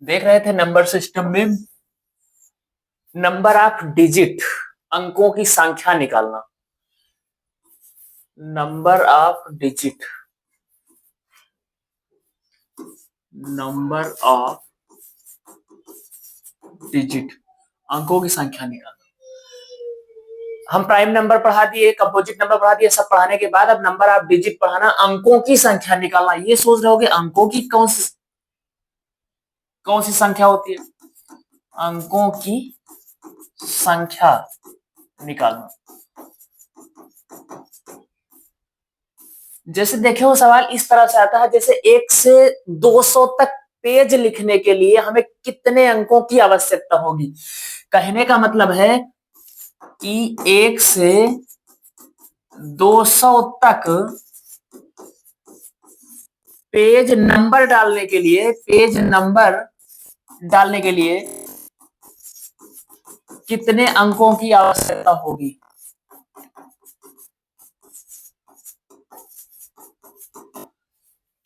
देख रहे थे नंबर सिस्टम में नंबर ऑफ डिजिट, अंकों की संख्या निकालना। Number of digit, number of digit, अंकों की संख्या निकालना। हम प्राइम नंबर पढ़ा दिए, कंपोजिट नंबर पढ़ा दिए, सब पढ़ाने के बाद अब नंबर ऑफ डिजिट पढ़ाना, अंकों की संख्या निकालना। ये सोच रहे होगे अंकों की कौन सी संख्या होती है? अंकों की संख्या निकालना। जैसे देखे वो सवाल इस तरह से आता है, जैसे 1 से 200 तक पेज लिखने के लिए हमें कितने अंकों की आवश्यकता होगी। कहने का मतलब है कि 1 से 200 तक पेज नंबर डालने के लिए कितने अंकों की आवश्यकता होगी।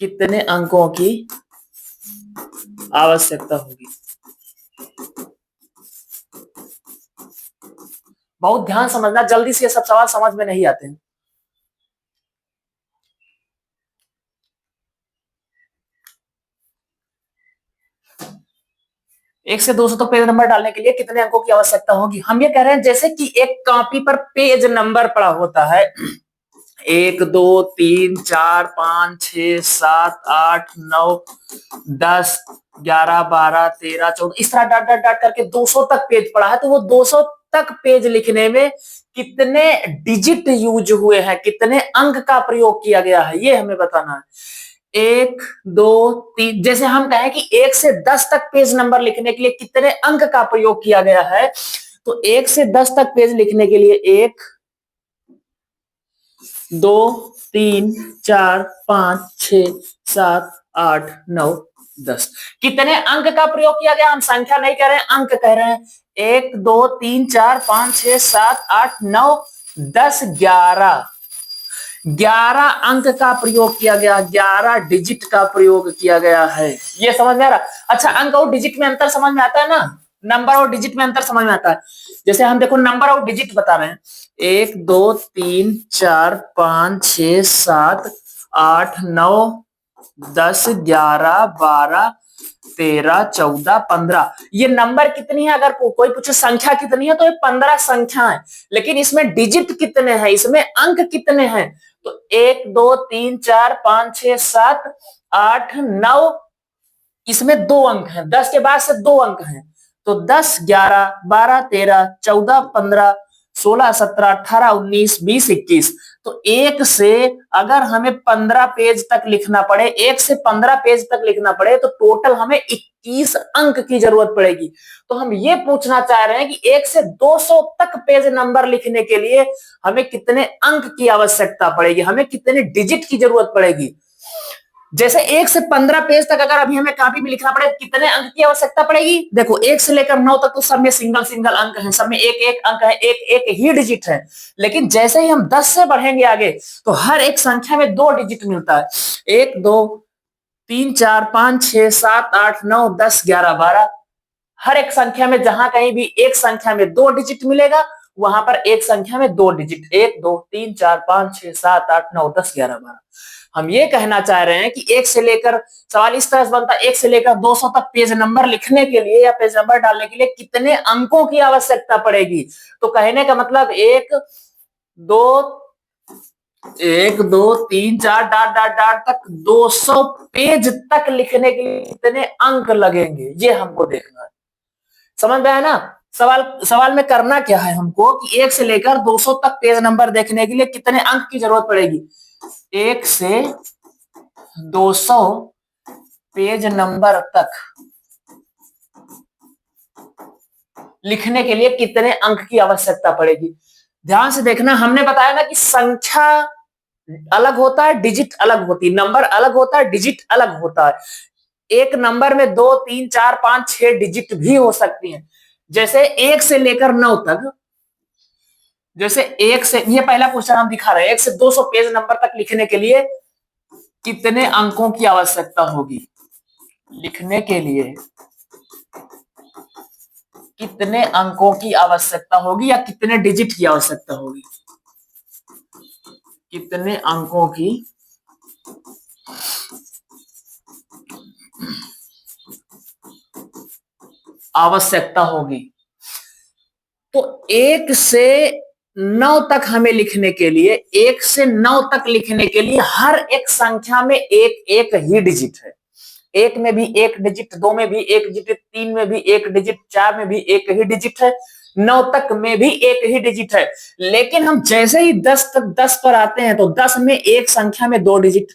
कितने अंकों की आवश्यकता होगी। बहुत ध्यान समझना, जल्दी से ये सब सवाल समझ में नहीं आते हैं। एक से 200 तक पेज नंबर डालने के लिए कितने अंकों की आवश्यकता होगी। हम ये कह रहे हैं जैसे कि एक कॉपी पर पेज नंबर पड़ा होता है 1 2 3 4 5 6 7 8 9 10 11 12 13 14 इस तरह डाट डाट डाट करके 200 तक पेज पड़ा है। तो वो 200 तक पेज लिखने में कितने डिजिट यूज हुए हैं, कितने अंक का प्रयोग किया गया है, ये हमें बताना है। 1 2 3, जैसे हम कहें कि 1 से 10 तक पेज नंबर लिखने के लिए कितने अंक का प्रयोग किया गया है, तो 1 से 10 तक पेज लिखने के लिए 1 2 3 4 5 6 7 8 9 10 कितने अंक का प्रयोग किया गया। हम संख्या नहीं कह रहे हैं, अंक कह रहे हैं। 1 2 3 4 5 6 7 8 9 10 11 11 अंक का प्रयोग किया गया, 11 डिजिट का प्रयोग किया गया है। ये समझ में आ रहा। अच्छा, अंक और डिजिट में अंतर समझ में आता है ना, नंबर और डिजिट में अंतर समझ में आता है। जैसे हम देखो नंबर और डिजिट बता रहे हैं, 1 2 3 4 5 6 7 8 9 10 11 12 13 14 15, ये नंबर कितनी है। अगर कोई पूछे संख्या कितनी है तो ये 15 संख्या है। लेकिन इसमें डिजिट कितने हैं, इसमें अंक कितने हैं, तो 1 2 3 4 5 6 7 8 9, इसमें 2 अंक हैं, 10 के बाद से 2 अंक हैं। तो 10 11 12 13 14 15 16 17 18 19 20 21, तो 1 से अगर हमें 15 पेज तक लिखना पड़े, 1 से 15 पेज तक लिखना पड़े, तो टोटल हमें 21 अंक की जरूरत पड़ेगी। तो हम ये पूछना चाह रहे हैं कि 1 से 200 तक पेज नंबर लिखने के लिए हमें कितने अंक की आवश्यकता पड़ेगी, हमें कितने डिजिट की जरूरत पड़ेगी। जैसे 1 से 15 पेज तक अगर अभी हमें कॉपी में लिखना पड़े, कितने अंक की आवश्यकता पड़ेगी। देखो 1 से लेकर 9 तक तो सब में सिंगल सिंगल अंक है, सब में एक एक अंक है, एक एक ही डिजिट है। लेकिन जैसे ही हम 10 से बढ़ेंगे आगे, तो हर एक संख्या में 2 डिजिट मिलता है। 1 2 3 4 5 6 7 8 9 10 11 12, हर एक संख्या में जहां कहीं भी एक संख्या में 2 डिजिट मिलेगा, वहां पर एक संख्या में 2 डिजिट, 1 2 3 4 5 6 7 8 9 10 11 12। हम ये कहना चाह रहे हैं कि 1 से लेकर, सवाल इस तरह से बनता है, 1 से लेकर 200 तक पेज नंबर लिखने के लिए या पेज नंबर डालने के लिए कितने अंकों की आवश्यकता पड़ेगी। तो कहने का मतलब 1 2 3 4 डाट डाट डाट तक 200 पेज तक लिखने के लिए कितने अंक लगेंगे, ये हमको देखना है। समझ में आया ना। सवाल में करना क्या है हमको कि 1 से लेकर 200 तक पेज नंबर देखने के लिए कितने अंक की जरूरत पड़ेगी। 1 से 200 पेज नंबर तक लिखने के लिए कितने अंक की आवश्यकता पड़ेगी। ध्यान से देखना, हमने बताया ना कि संख्या अलग होता है, डिजिट अलग होती है, नंबर अलग होता है, डिजिट अलग होता है। एक नंबर में 2 3 4 5 6 डिजिट भी हो सकती हैं। जैसे 1 से लेकर 9 तक, जैसे 1 से, ये पहला क्वेश्चन हम दिखा रहे हैं, 1 से 200 पेज नंबर तक लिखने के लिए कितने अंकों की आवश्यकता होगी। लिखने के लिए कितने अंकों की आवश्यकता होगी या कितने डिजिट की आवश्यकता होगी, कितने अंकों की आवश्यकता होगी। तो 1 से 9 तक हमें लिखने के लिए, 1 से 9 तक लिखने के लिए हर एक संख्या में एक एक ही डिजिट है। 1 में भी एक डिजिट, 2 में भी एक डिजिट, 3 में भी एक डिजिट, 4 में भी एक ही डिजिट है, 9 तक में भी एक ही डिजिट है। लेकिन हम जैसे ही 10 तक 10 पर आते हैं तो 10 में एक संख्या में 2 डिजिट,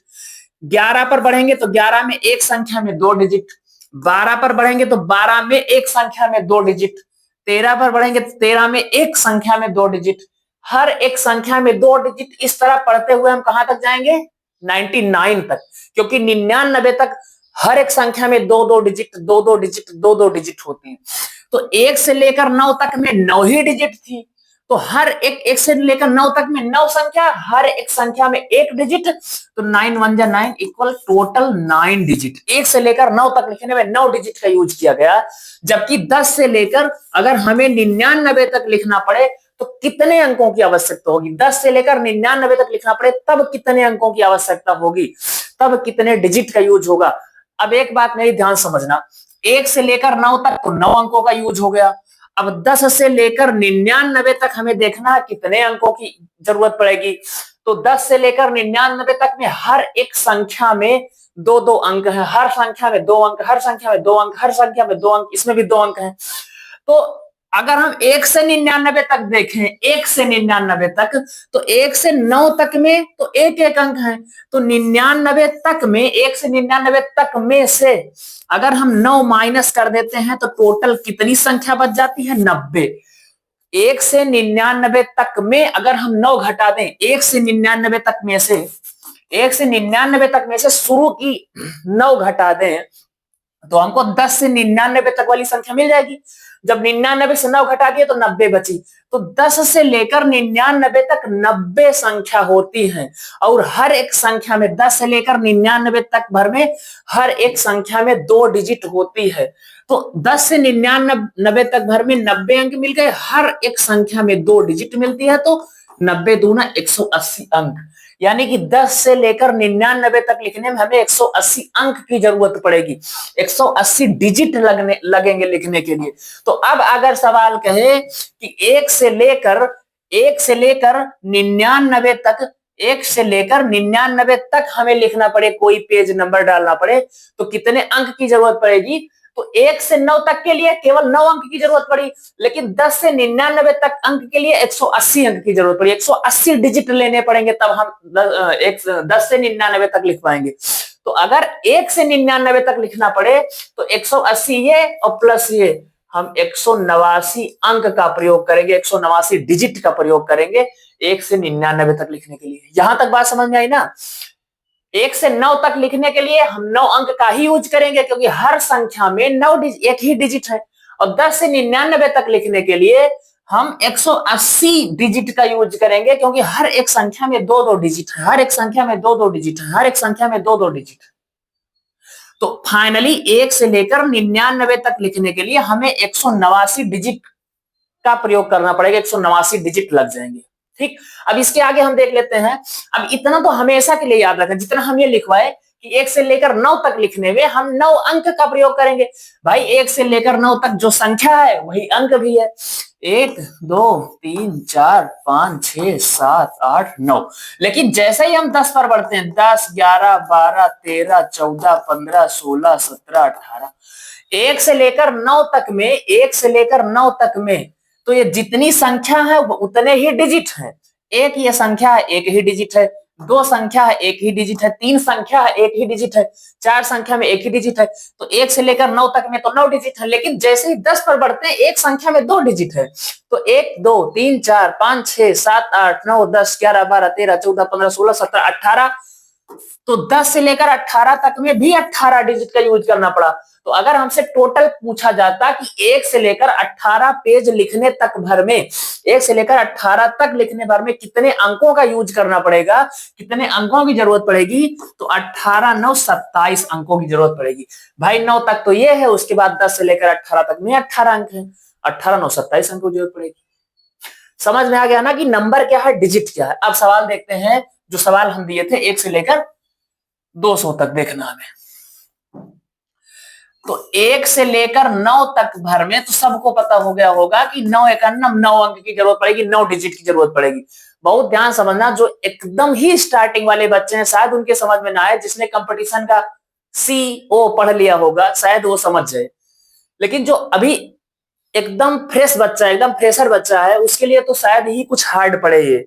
11 पर बढ़ेंगे तो 11 में एक संख्या में 2 डिजिट, 12 पर बढ़ेंगे तो 12 में एक संख्या में 2 डिजिट, 13 पर बढ़ेंगे तो 13 में एक संख्या में 2 डिजिट, हर एक संख्या में 2 डिजिट। इस तरह पढ़ते हुए हम कहां तक जाएंगे, 99 तक, क्योंकि 99 तक हर एक संख्या में 2-2 डिजिट, 2-2 डिजिट, 2-2 डिजिट होती है। तो 1 से लेकर 9 तक में 9 ही डिजिट थी, तो हर एक 1 से लेकर 9 तक में 9 संख्या, हर एक संख्या में एक डिजिट, तो 9 1 जा 9 इक्वल टोटल 9 डिजिट। 1 से लेकर 9 तक लिखने में 9 डिजिट का यूज किया गया। जबकि 10 से लेकर अगर हमें 99 तक लिखना पड़े तो कितने अंकों की आवश्यकता होगी, 10 से लेकर 99 तक लिखना पड़े तब कितने अंकों की आवश्यकता होगी, तब कितने डिजिट का यूज होगा। अब एक बात मेरी ध्यान समझना, 1 से लेकर 9 तक तो 9 अंकों का यूज हो गया। अब 10 से लेकर 99 तक हमें देखना है कितने अंकों की जरूरत पड़ेगी। तो 10 से लेकर 99 तक में हर एक संख्या में 2-2 अंक है, हर संख्या में 2 अंक, हर संख्या में 2 अंक, हर संख्या में 2 अंक, इसमें भी 2 अंक है। तो अगर हम 1 से 99 तक देखें, 1 से 99 तक, तो 1 से 9 तक में तो एक एक अंक है, तो 99 तक में, 1 से 99 तक में से अगर हम 9 माइनस कर देते हैं तो टोटल कितनी संख्या बच जाती है, 90। 1 से 99 तक में अगर हम 9 घटा दें, 1 से 99 तक में से, 1 से 99 तक में से शुरू की 9 घटा दें तो हमको 10 से 99 तक वाली संख्या मिल जाएगी। जब 99 से 9 घटा दिए तो 90 बची। तो 10 से लेकर 99 तक 90 संख्या होती है, और हर एक संख्या में 10 से लेकर 99 तक भर में हर एक संख्या में 2 डिजिट होती है। तो 10 से 99 तक भर में 90 अंक मिल गए, हर एक संख्या में 2 डिजिट मिलती है, तो 90 दूना 180 अंक। यानी कि 10 से लेकर 99 तक लिखने में हमें 180 अंक की जरूरत पड़ेगी, 180 डिजिट लगेंगे लिखने के लिए। तो अब अगर सवाल कहे कि 1 से लेकर 99 तक, 1 से लेकर 99 तक हमें लिखना पड़े, कोई पेज नंबर डालना पड़े, तो कितने अंक की जरूरत पड़ेगी। तो 1 से 9 तक के लिए केवल 9 अंक की जरूरत पड़ी, लेकिन 10 से 99 तक अंक के लिए 180 अंक की जरूरत पड़ी, 180 डिजिट लेने पड़ेंगे, तब हम 10 से 99 तक लिख पाएंगे। तो अगर 1 से 99 तक लिखना पड़े तो 180 ये और प्लस ये, हम 189 अंक का प्रयोग करेंगे, 189 डिजिट का प्रयोग करेंगे 1 से 99 तक लिखने के लिए। यहां तक बात समझ में आई ना। 1 से 9 तक लिखने के लिए हम 9 अंक का ही यूज करेंगे, क्योंकि हर संख्या में 9 एक ही डिजिट है। और 10 से 99 तक लिखने के लिए हम 180 डिजिट का यूज करेंगे, क्योंकि हर एक संख्या में 2-2 डिजिट है, हर एक संख्या में 2-2 डिजिट है, हर एक संख्या में 2-2 डिजिट है। तो फाइनली 1 से लेकर 99 तक लिखने के लिए हमें 189 डिजिट का प्रयोग करना पड़ेगा, 189 डिजिट लग जाएंगे। ठीक, अब इसके आगे हम देख लेते हैं। अब इतना तो हमेशा के लिए याद रखें, जितना हम ये लिखवाए कि 1 से लेकर 9 तक लिखने में हम 9 अंक का प्रयोग करेंगे। भाई 1 से लेकर 9 तक जो संख्या है वही अंक भी है, 1 2 3 4 5 6 7 8 9। लेकिन जैसे ही हम 10 पर बढ़ते हैं, 10 11 12 13 14 15 16 17 18, 1 से लेकर 9 तक में, 1 से लेकर 9 तक में तो ये जितनी संख्या है वो उतने ही डिजिट है। एक ये संख्या है, एक ही डिजिट है, 2 संख्या है, एक ही डिजिट है, 3 संख्या है, एक ही डिजिट है, 4 संख्या में एक ही डिजिट है। तो 1 से लेकर 9 तक में तो 9 डिजिट है, लेकिन जैसे ही 10 पर बढ़ते हैं एक संख्या में 2 डिजिट है। तो 1 2 3 4 5 6 7 8 9 10 11 12 13 14 15 16 17 18। तो 10 से लेकर 18 तक में भी 18 डिजिट का यूज करना पड़ा। तो अगर हमसे टोटल पूछा जाता कि 1 से लेकर 18 पेज लिखने तक भर में, 1 से लेकर 18 तक लिखने भर में कितने अंकों का यूज करना पड़ेगा, कितने अंकों की जरूरत पड़ेगी, तो 18 9 27 अंकों की जरूरत पड़ेगी। भाई 9 तक तो ये है, उसके बाद 10 से लेकर 18 तक में 18 अंक है। 18 9 27 अंक की जरूरत पड़ेगी। समझ में आ गया ना कि नंबर क्या है, डिजिट क्या है। अब सवाल देखते हैं, जो सवाल हम दिए थे 1 से लेकर 200 तक देखना हमें। तो 1 से लेकर 9 तक भर में तो सबको पता हो गया होगा कि 9 एकन्नम 9 अंक की जरूरत पड़ेगी, 9 डिजिट की जरूरत पड़ेगी। बहुत ध्यान समझना, जो एकदम ही स्टार्टिंग वाले बच्चे हैं शायद उनके समझ में ना आए, जिसने कंपटीशन का CO पढ़ लिया होगा शायद वो समझ जाए, लेकिन जो अभी एकदम फ्रेश बच्चा है, एकदम फ्रेशर बच्चा है, उसके लिए तो शायद ही कुछ हार्ड पड़े ये।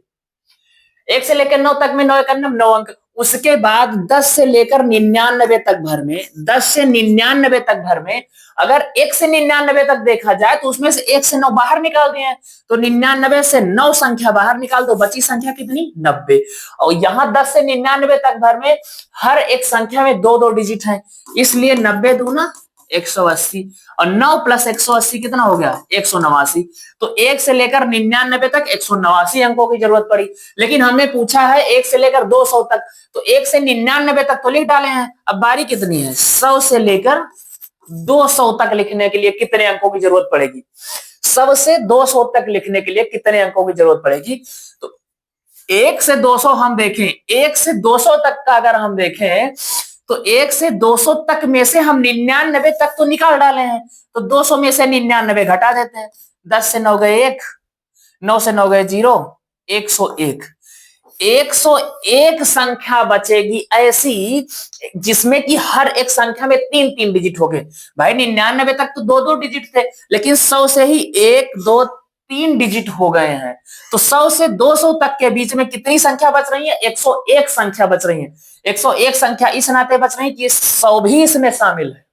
1 से लेकर 9 तक में 9 एकन्नम 9 अंक। उसके बाद 10 से लेकर 99 तक भर में, 10 से 99 तक भर में अगर 1 से 99 तक देखा जाए तो उसमें से 1 से 9 बाहर निकाल दिए, तो 99 से 9 संख्या बाहर निकाल दो, बची संख्या कितनी 90। और यहां 10 से 99 तक भर में हर एक संख्या में 2 2 डिजिट है, इसलिए 90 दूना 180 और 9 प्लस 180 कितना हो गया 189। तो 1 से लेकर 99 तक 189 अंकों की जरूरत पड़ी। लेकिन हमने पूछा है 1 से लेकर 200 तक, तो 1 से 99 तक तो लिख डाले हैं। अब बारी कितनी है, 100 से लेकर 200 तक लिखने के लिए कितने अंकों की जरूरत पड़ेगी। 100 से 200 तक लिखने के लिए कितने अंकों की जरूरत पड़ेगी। तो 1 से 200 हम देखें, 1 से 200 तक का अगर हम देखें तो 1 से 200 तक में से हम 99 तक तो निकाल डाले हैं, तो 200 में से 99 घटा देते हैं। 10 से 9 गए 1, 9 से 9 गए 0, 101। 101 संख्या बचेगी ऐसी जिसमें कि हर एक संख्या में 3 3 डिजिट हो गए। भाई 99 तक तो 2 2 डिजिट थे, लेकिन 100 से ही 1 2 3 डिजिट हो गए हैं। तो 100 से 200 तक के बीच में कितनी संख्या बच रही है, 101 संख्या बच रही है। 101 संख्या इस नाते बच रही है कि 100 भी इसमें शामिल है।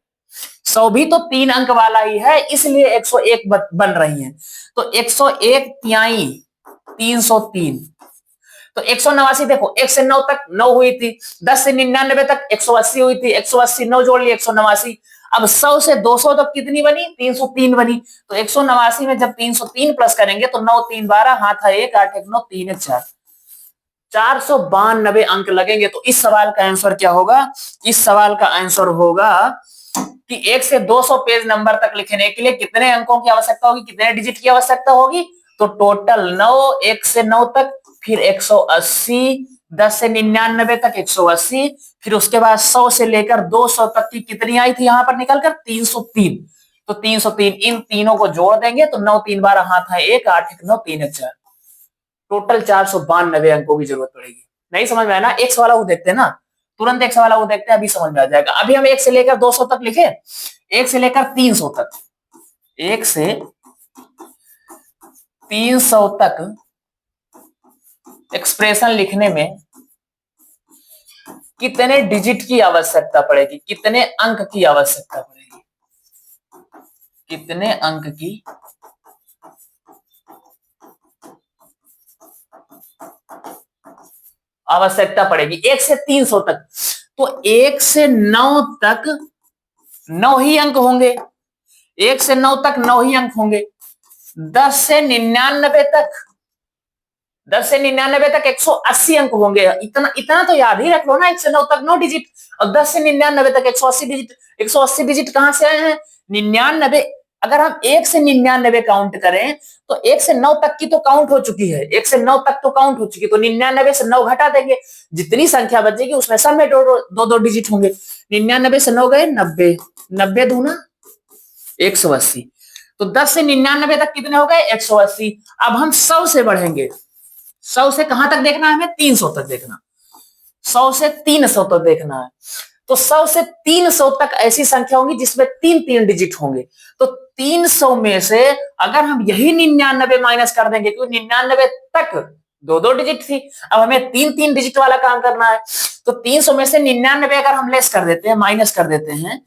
100 भी तो 3 अंक वाला ही है, इसलिए 101 बन रही है। तो 101 तिहाई 303। तो 189 देखो, 1 से 9 तक 9 हुई थी, 10 से 99 तक 180 हुई थी, 180 9 जोड़ लिए 189। अब 100 से 200 तक कितनी बनी, 303 बनी। तो 189 में जब 303 प्लस करेंगे तो 9 3 12, हाथ है 1, 8 1 9, 3 1 4, 492 अंक लगेंगे। तो इस सवाल का आंसर क्या होगा, इस सवाल का आंसर होगा कि 1 से 200 पेज नंबर तक लिखने के लिए कितने अंकों की आवश्यकता होगी, कितने डिजिट की आवश्यकता होगी। तो टोटल 9, 1 से 9 तक, फिर 180, 10 से 99 तक 180, फिर उसके बाद 100 से लेकर 200 तक की कितनी आई थी यहां पर निकलकर 303। तो 303 इन तीनों को जोड़ देंगे तो 9 3 12, हाथ है 1, 8 1 9, 3 1 4, टोटल 492 अंकों की जरूरत पड़ेगी। नहीं समझ में आया ना, एक सवाल वो देखते हैं ना, तुरंत एक सवाल वो देखते हैं, अभी समझ में आ जाएगा। अभी हम 1 से लेकर 200 तक लिखे, 1 से लेकर 300 तक, 1 से 300 तक एक्सप्रेशन लिखने में कितने डिजिट की आवश्यकता पड़ेगी, कितने अंक की आवश्यकता पड़ेगी, कितने अंक की आवश्यकता पड़ेगी 1 से 300 तक। तो 1 से 9 तक 9 ही अंक होंगे, 1 से 9 तक 9 ही अंक होंगे। 10 से 99 तक, 10 से 99 तक 180 अंक होंगे। इतना इतना तो याद ही रख लो ना, 1 से 9 तक 9 डिजिट और 10 से 99 तक 180 डिजिट। 180 डिजिट कहां से आए हैं, 99। अगर हम 1 से 99 काउंट करें तो 1 से 9 तक की तो काउंट हो चुकी है, 1 से 9 तक तो काउंट हो चुकी, तो 99 से 9 घटा देंगे, जितनी संख्या बचेगी उसमें सब में 2 2 डिजिट होंगे। 99 से 9 गए 90, 90 दूना 180। तो 10 से 99 तक कितने हो गए 180। अब हम 100 से बढ़ेंगे, 100 से कहां तक देखना है हमें, 300 तक देखना, 100 से 300 तक देखना है। तो 100 से 300 तक ऐसी संख्या होंगी जिसमें 3 3 डिजिट होंगे। तो 300 में से अगर हम यही 99 माइनस कर देंगे, क्योंकि 99 तक 2 2 डिजिट थी, अब हमें 3 3 डिजिट वाला काम करना है। तो 300 में से 99 अगर हम लेस कर देते हैं, माइनस कर देते हैं,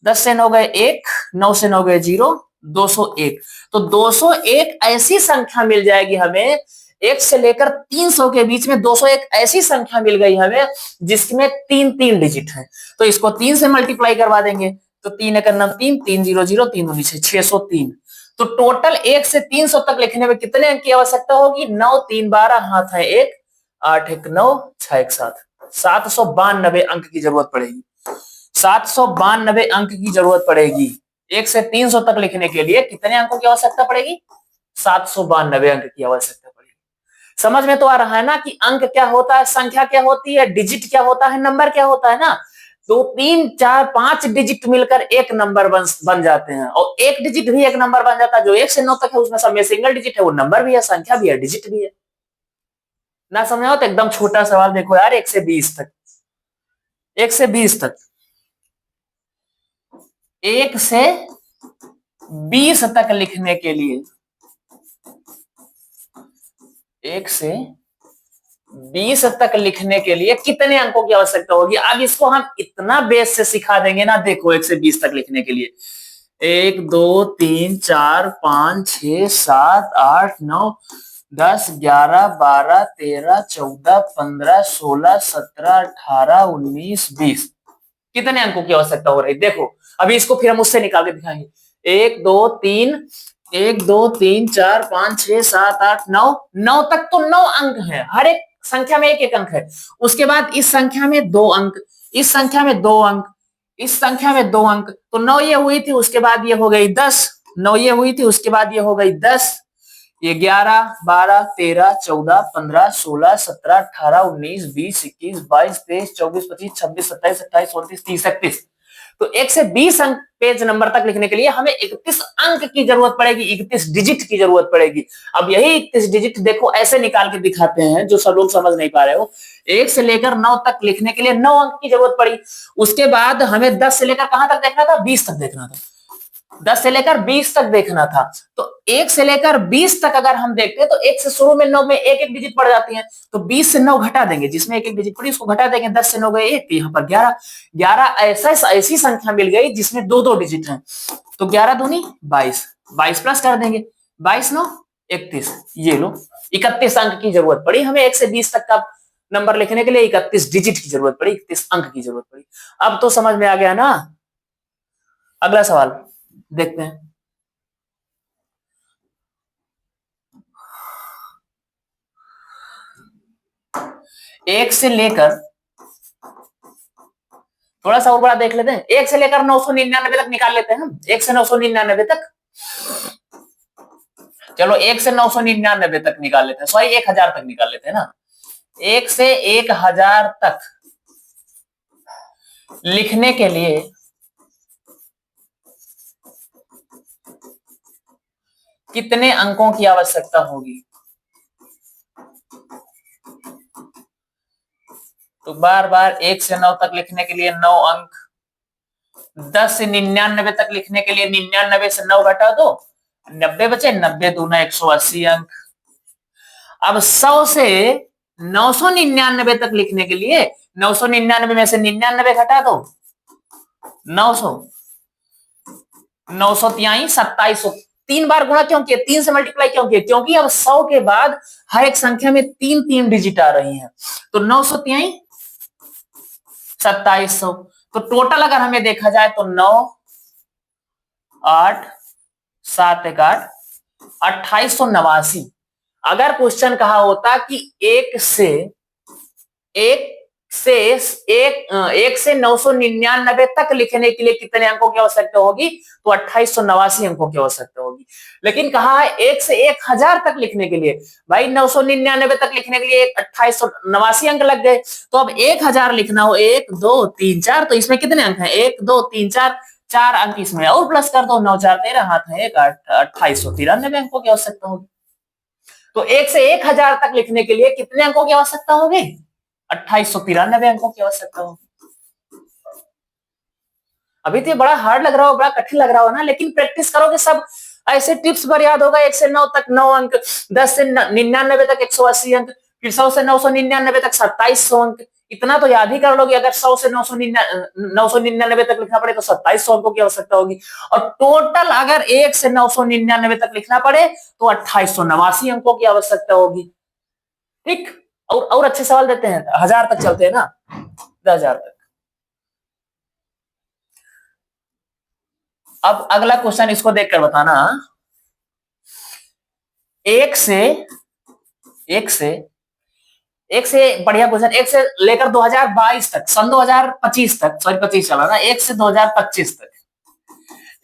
10 से 9 गए 1, 9 से 9 गए 0, 201। तो 201 ऐसी संख्या मिल जाएगी हमें, 1 से लेकर 300 के बीच में 201 ऐसी संख्या मिल गई हमें जिसमें 3 3 डिजिट है। तो इसको 3 से मल्टीप्लाई करवा देंगे, तो 3 1 9 3, 3 0 0, 3 19 603। तो टोटल 1 से 300 तक लिखने में कितने अंक की आवश्यकता होगी, 9 3 12, हाथ है 1, 8 1 9, 6 1 7, 792 अंक की जरूरत पड़ेगी, 792 अंक की जरूरत पड़ेगी 1 से 300 तक लिखने के लिए कितने अंकों की आवश्यकता पड़ेगी? 792 अंक की आवश्यकता पड़ेगी। समझ में तो आ रहा है ना कि अंक क्या होता है, संख्या क्या होती है, डिजिट क्या होता है, नंबर क्या होता है ना। तो 3, 4, 5 डिजिट मिलकर एक नंबर बन जाते हैं, और एक डिजिट भी एक नंबर बन जाता है। जो 1 से 9 तक है उसमें सब में सिंगल डिजिट है, वो नंबर भी है, संख्या भी है, डिजिट भी है। ना समझ आओ तो एकदम छोटा सवाल देखो यार, 1 से 20 तक, 1 से 20 तक, 1 से 20 तक लिखने के लिए, 1 से 20 तक लिखने के लिए कितने अंकों की आवश्यकता होगी? अब इसको हम इतना बेस से सिखा देंगे ना, देखो 1 से 20 तक लिखने के लिए 1 2 3 4 5 6 7 8 9 10 11 12 13 14 15 16 17 18 19 20 कितने अंकों की आवश्यकता हो रही? देखो अभी इसको फिर हम उससे निकाल के दिखाएंगे। 1 2 3 1 2 3 4 5 6 7 8 9 9 तक तो 9 अंक है, हर एक संख्या में एक एक अंक है। उसके बाद इस संख्या में 2 अंक, इस संख्या में 2 अंक, इस संख्या में 2 अंक, तो 9 ये हुई थी, उसके बाद ये हो गई 10, 9 ये हुई थी, उसके बाद ये हो गई 10, ये 11 12 13 14 15 16 17 18 19 20 21 22 23 24 25 26 27 28 29 30 31। तो 1 से 20 अंक पेज नंबर तक लिखने के लिए हमें 31 अंक की जरूरत पड़ेगी, 31 डिजिट की जरूरत पड़ेगी। अब यही 31 डिजिट देखो ऐसे निकाल के दिखाते हैं, जो सब लोग समझ नहीं पा रहे हो। 1 से लेकर 9 तक लिखने के लिए 9 अंक की जरूरत पड़ी। उसके बाद हमें 10 से लेकर कहां तक देखना था? 20 तक देखना था। 10 से लेकर 20 तक देखना था। तो 1 से लेकर 20 तक अगर हम देखते हैं तो 1 से शुरू में 9 में एक एक डिजिट पड़ जाती है, तो 20 से 9 घटा देंगे, जिसमें एक एक डिजिट पड़ी उसको घटा देंगे। 10 से 9 गए 1, यहाँ पर 11, 11 ऐसी संख्या मिल गई जिसमें 2-2 डिजिट हैं, तो 11 दूनी 22, 22 प्लस कर देंगे, 22 9 31, ये लो 31 अंक की जरूरत पड़ी हमें। 1 से 20 तक का नंबर लिखने के लिए 31 डिजिट की जरूरत पड़ी, 31 अंक की जरूरत पड़ी। अब तो समझ में आ गया ना। अगला सवाल देखते हैं। एक से लेकर, थोड़ा सा और बड़ा देख लेते हैं, 1 से लेकर 999 तक निकाल लेते हैं हम। 1 से 999 तक, चलो 1 से 999 तक निकाल लेते हैं, सॉरी 1000 तक निकाल लेते हैं ना। 1 से 1000 तक लिखने के लिए कितने अंकों की आवश्यकता होगी? तो बार बार 1 से 9 तक लिखने के लिए 9 अंक, 10 से 99 तक लिखने के लिए 99 से 9 घटा दो, 90 बचे, 90 दूना 180 अंक। अब 100 से 999 तक लिखने के लिए 999 में से 99 घटा दो, 900, 900 तिहाई 2700। 3 बार गुणा क्यों किया, 3 से मल्टीप्लाई क्यों किया? क्योंकि अब 100 के बाद हर एक संख्या में 3 डिजिट आ रही हैं, तो 900 तिहाई 2700। तो टोटल अगर हमें देखा जाए तो 9 8 7 1 8 2889। अगर क्वेश्चन कहा होता कि एक से 999 तक लिखने के लिए कितने अंकों की आवश्यकता होगी, तो 2889 अंकों की आवश्यकता होगी। लेकिन कहा है 1 से 1000 तक लिखने के लिए, भाई 999 तक लिखने के लिए 2889 अंक लग गए। तो अब 1000 लिखना हो, 1 2 3 4, तो इसमें कितने अंक हैं? 1 2 3 4, 4 अंक इसमें और प्लस कर दो, 9 4 13, हाथ में 1 8, 2893 अंकों की आवश्यकता होगी। तो 1 से 1000 तक लिखने के लिए कितने अंकों की आवश्यकता होगी? 2893 अंकों की आवश्यकता होगी। अभी तो ये बड़ा हार्ड लग रहा हो, बड़ा कठिन लग रहा हो ना, लेकिन प्रैक्टिस करोगे सब ऐसे टिप्स पर याद होगा। 1 से 9 तक 9 अंक, 10 से 99 तक 180 अंक, फिर 100 से 999 तक 2700 अंक। इतना तो याद ही कर लोगे। अगर 100 से 999 तक लिखना पड़े तो 2700 अंकों की आवश्यकता होगी। और टोटल अगर 1 से 999 तक लिखना पड़े तो 2889 अंकों की आवश्यकता होगी। ठीक, और अच्छे सवाल देते हैं, 1000 तक चलते हैं ना, 10,000 तक। अब अगला क्वेश्चन इसको देखकर बताना। एक से बढ़िया क्वेश्चन, 1 से लेकर 2022 तक, सन 2025 तक, सॉरी 25 चला ना, 1 से 2025 तक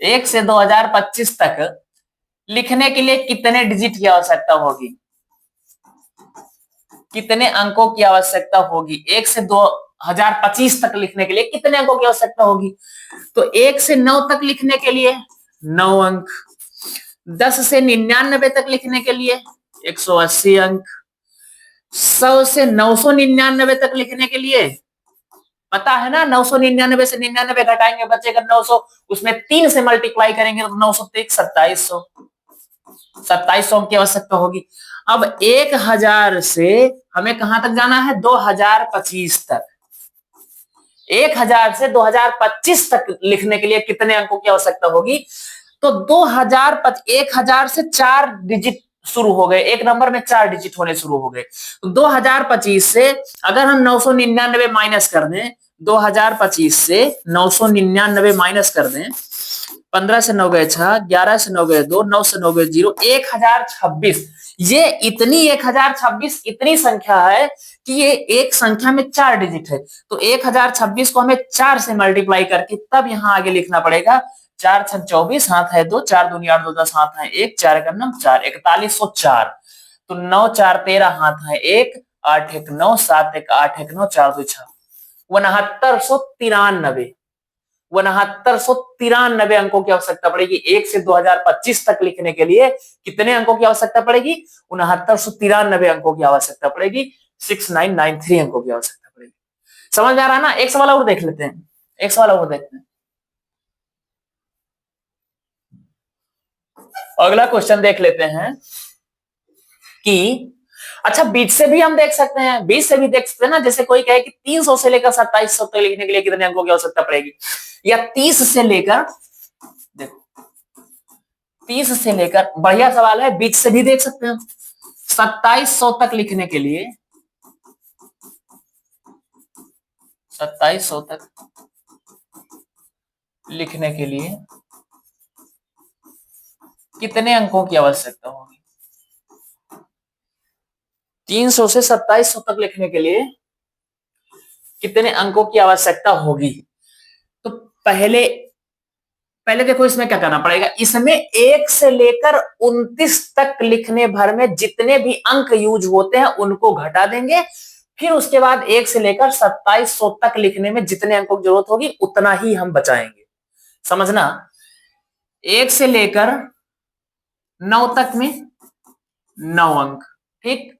1 से 2025 तक लिखने के लिए कितने डिजिट की आवश्यकता होगी, कितने अंकों की आवश्यकता होगी? 1 से 2025 तक लिखने के लिए कितने अंकों की आवश्यकता होगी? तो 1 से 9 तक लिखने के लिए 9 अंक, 10 से 99 तक लिखने के लिए 180 अंक, 100 से 999 तक लिखने के लिए पता है ना, 999 से 99 घटाएंगे बचेगा 900, उसमें 3 से मल्टीप्लाई करेंगे तो 900 2700, 2700 की आवश्यकता होगी। अब 1000 से हमें कहां तक जाना है? 2025 तक। 1000 से 2025 तक लिखने के लिए कितने अंकों की आवश्यकता होगी? तो 1000 से 4 डिजिट शुरू हो गए, एक नंबर में 4 डिजिट होने शुरू हो गए। तो 2025 से अगर हम 999 माइनस कर दें, 2025 से 999 माइनस कर दें, 15 से 9 गए 6, 11 से 9 गए 2, 9 से 9 गए 0, 1026। ये इतनी 1026 इतनी संख्या है कि ये एक संख्या में 4 डिजिट है। तो 1026 को हमें 4 से मल्टीप्लाई करके तब यहां आगे लिखना पड़ेगा। 4 6 24, हाथ है 2, 4 दूनी 8, 2 10, हाथ है 1, 4 का 9 4, 4104। तो 9 4 13, हाथ है 1, 8 1 9, 7 1 8 1 9, 4 2 6, 6993। 6993 अंकों की आवश्यकता पड़ेगी 1 से 2025 तक लिखने के लिए। कितने अंकों की आवश्यकता पड़ेगी? 6993 अंकों की आवश्यकता पड़ेगी, 6993 अंकों की आवश्यकता पड़ेगी। समझ में आ रहा है ना? एक सवाल और देख लेते हैं, एक सवाल और देखते हैं। अगला क्वेश्चन देख लेते हैं कि अच्छा, बीच से भी हम देख सकते हैं, बीच से भी देख सकते हैं ना। जैसे कोई कहे कि 300 से लेकर 2700 तक लिखने के लिए कितने अंकों की आवश्यकता पड़ेगी, या 30 से लेकर, देखो 30 से लेकर, बढ़िया सवाल है, बीच से भी देख सकते हैं। 2700 तक लिखने के लिए, 2700 तक लिखने के लिए कितने अंकों की आवश्यकता होगी? 300 से 2700 तक लिखने के लिए कितने अंकों की आवश्यकता होगी? तो पहले देखो इसमें क्या करना पड़ेगा। इसमें 1 से लेकर 29 तक लिखने भर में जितने भी अंक यूज होते हैं उनको घटा देंगे, फिर उसके बाद 1 से लेकर 2700 तक लिखने में जितने अंकों की जरूरत होगी उतना ही हम बचाएंगे। समझना, 1 से लेकर 9 तक में 9 अंक, ठीक।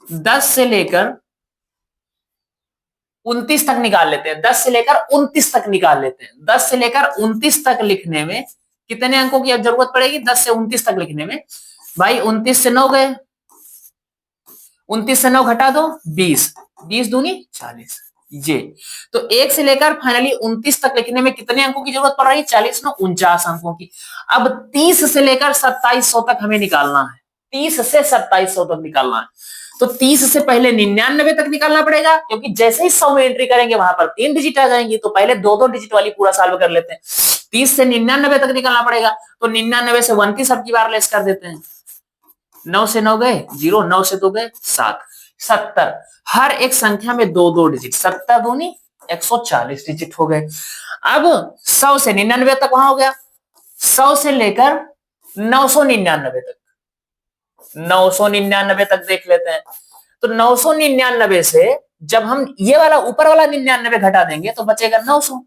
10 से लेकर 29 तक निकाल लेते हैं, 10 से लेकर 29 तक निकाल लेते हैं। 10 से लेकर 29 तक लिखने में कितने अंकों की जरूरत पड़ेगी? 10 से 29 तक लिखने में भाई 29 से 9 गए, 29 से 9 घटा दो 20, 20 दूनी 40, ये। तो 1 से लेकर फाइनली 29 तक लिखने में कितने अंकों की जरूरत पड़ रही है? 40 9 49 अंकों की। अब 30 से लेकर 2700 तक हमें निकालना है, 30 से 2700 तक निकालना है। तो 30 से पहले 99 तक निकालना पड़ेगा, क्योंकि जैसे ही 100 में एंट्री करेंगे वहां पर 3 डिजिट आ जाएंगी। तो पहले 2-2 डिजिट वाली पूरा सॉल्व कर लेते हैं। 30 से 99 तक निकालना पड़ेगा, तो 99 से 29 अब की बार लेस कर देते हैं। 9 से 9 गए 0, 9 से 2 गए 7, 70। हर एक संख्या में 2-2 डिजिट, 70 दूनी 140 डिजिट हो गए। अब 100 से 99 तक वहां हो गया, 100 से लेकर 999 तक, 999 तक देख लेते हैं। तो 999 से जब हम ये वाला ऊपर वाला 99 घटा देंगे तो बचेगा 900,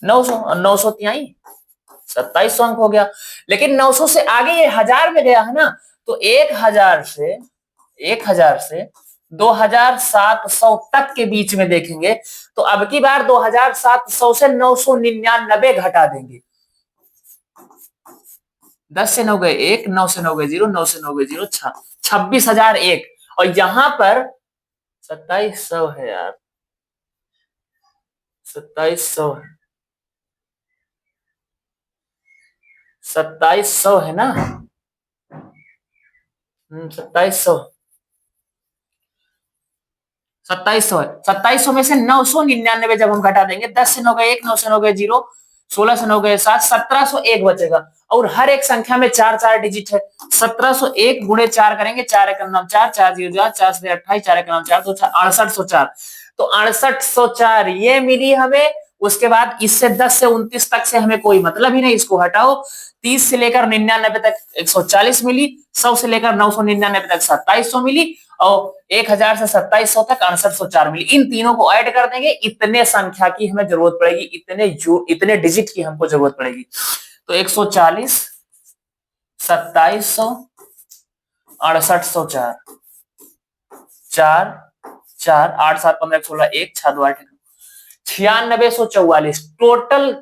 900 और 900 तिहाई 2700 अंक हो गया। लेकिन 900 से आगे ये 1000 में गया है ना, तो 1000 से 2700 तक के बीच में देखेंगे। तो अब की बार 2700 से 999 घटा देंगे। 10 से 9 गए 1, 9 से 9 गए 0, 9 से 9 गए 0, 26,001। और यहां पर 2700 है यार, 2700 है, 2700 है ना, 2700 है। 2700 में से 999 जब हम घटा देंगे, 10 से 9 गए 1, 9 से 9 गए 0, 16 से 9 गए 7, 1701 बचेगा। और हर एक संख्या में 4-4 डिजिट है। 1701 गुणे 4 करेंगे, 4 एक नाम 4, 4 0 4 से 28, 4 एक नाम 4, तो 6804। तो 6804 ये मिली हमें उसके बाद इससे 10 से 29 तक से हमें कोई मतलब ही नहीं, इसको हटाओ। 30 से लेकर 99 तक 140 मिली, 100 से लेकर 999 तक 2700 मिली, और 1000 से 2700 तक 6804 मिली। इन तीनों को ऐड कर देंगे, इतने संख्या की हमें जरूरत पड़ेगी, इतने डिजिट की हमको जरूरत पड़ेगी। तो 140, 2700, 6804, 4 4 8 7 15 16 1 6 2 8 9644। टोटल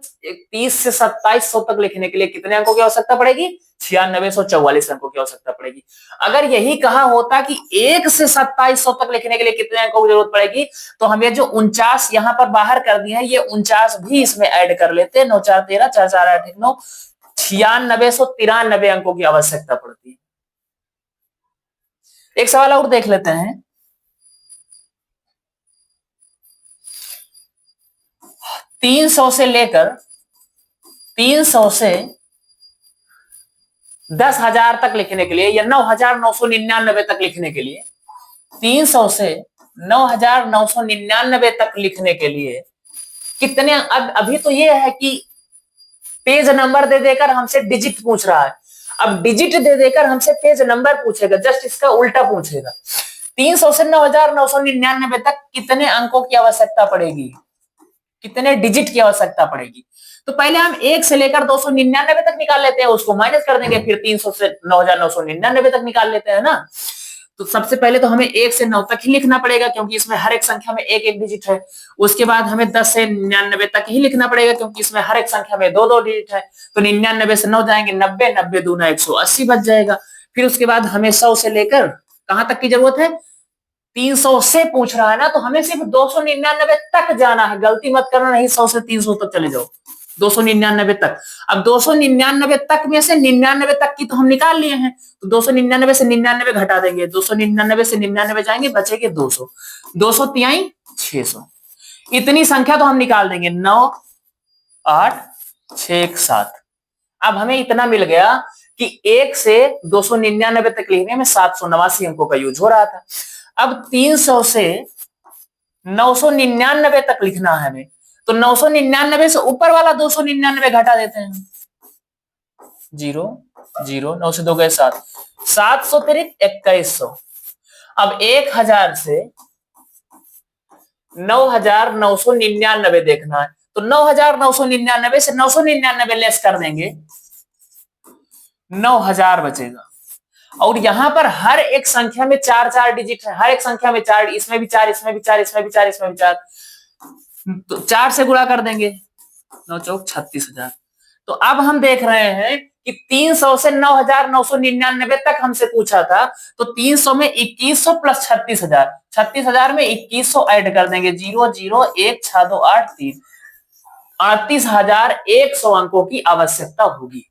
30 से 2700 तक लिखने के लिए कितने अंकों की आवश्यकता पड़ेगी? 9644 अंकों की आवश्यकता पड़ेगी। अगर यही कहा होता कि 1 से 2700 तक लिखने के लिए कितने अंकों की जरूरत पड़ेगी, तो हम ये जो 49 यहां पर बाहर कर दिए हैं, ये 49 भी इसमें ऐड कर लेते। 9 4 13 4 4 8 1 9, 9693 अंकों की आवश्यकता पड़ती है। एक सवाल और देख लेते हैं। 300 से लेकर 300 से 10,000 तक लिखने के लिए, या 9,999 तक लिखने के लिए, 300 से 9,999 तक लिखने के लिए कितने, अब अभी तो ये है कि पेज नंबर दे देकर हमसे डिजिट पूछ रहा है, अब डिजिट दे देकर हमसे पेज नंबर पूछेगा, जस्ट इसका उल्टा पूछेगा। 300 से 9,999 तक कितने अंकों की आवश्यकता पड़ेगी, कितने डिजिट की आवश्यकता पड़ेगी? तो पहले हम 1 से लेकर 299 तक निकाल लेते हैं, उसको माइनस कर देंगे, फिर 300 से 9,999 तक निकाल लेते हैं ना। तो सबसे पहले तो हमें 1 से 9 तक ही लिखना पड़ेगा, क्योंकि इसमें हर एक संख्या में एक एक डिजिट है। उसके बाद हमें 10 से 99 तक ही लिखना पड़ेगा, क्योंकि इसमें हर एक संख्या में दो दो डिजिट है। तो 99 से 9 जाएंगे, 90, 90 दूना 180 बच जाएगा। फिर उसके बाद हमें 100 से लेकर कहां तक की जरूरत है? 300 से पूछ रहा है ना, तो हमें सिर्फ 299 तक जाना है, गलती मत करना, नहीं 100 से 300 तक चले जाओ, 299 तक। अब 299 तक में से 99 तक की तो हम निकाल लिए हैं, तो 299 से 99 घटा देंगे, 299 से 99 जाएंगे, बचेंगे 200, 200 तिहाई 600, इतनी संख्या तो हम निकाल देंगे। 9 8 6 7। अब हमें इतना मिल गया कि 1 से 299 तक लिखने में 789 अंकों का यूज हो रहा था। अब 300 से 999 तक लिखना है हमें, तो 999 से ऊपर वाला 299 घटा देते हैं। 0 0, 9 से 2 गए 7, 700 तिरिक 2100। अब 1000 से 9,999 देखना है, तो 9,999 से 999 लेस कर देंगे, 9,000 बचेगा। और यहां पर हर एक संख्या में 4 4 डिजिट है, हर एक संख्या में 4, इसमें भी 4, इसमें भी 4, इसमें भी 4, इसमें भी 4, तो 4 से गुणा कर देंगे, 9 चौक 36,000। तो अब हम देख रहे हैं कि 300 से 9,999 तक हमसे पूछा था, तो 300 में 2100 प्लस 36,000, 36,000 में 2100 ऐड कर देंगे, 0 0 1 6 2 8 3, 38,100 अंकों की आवश्यकता होगी।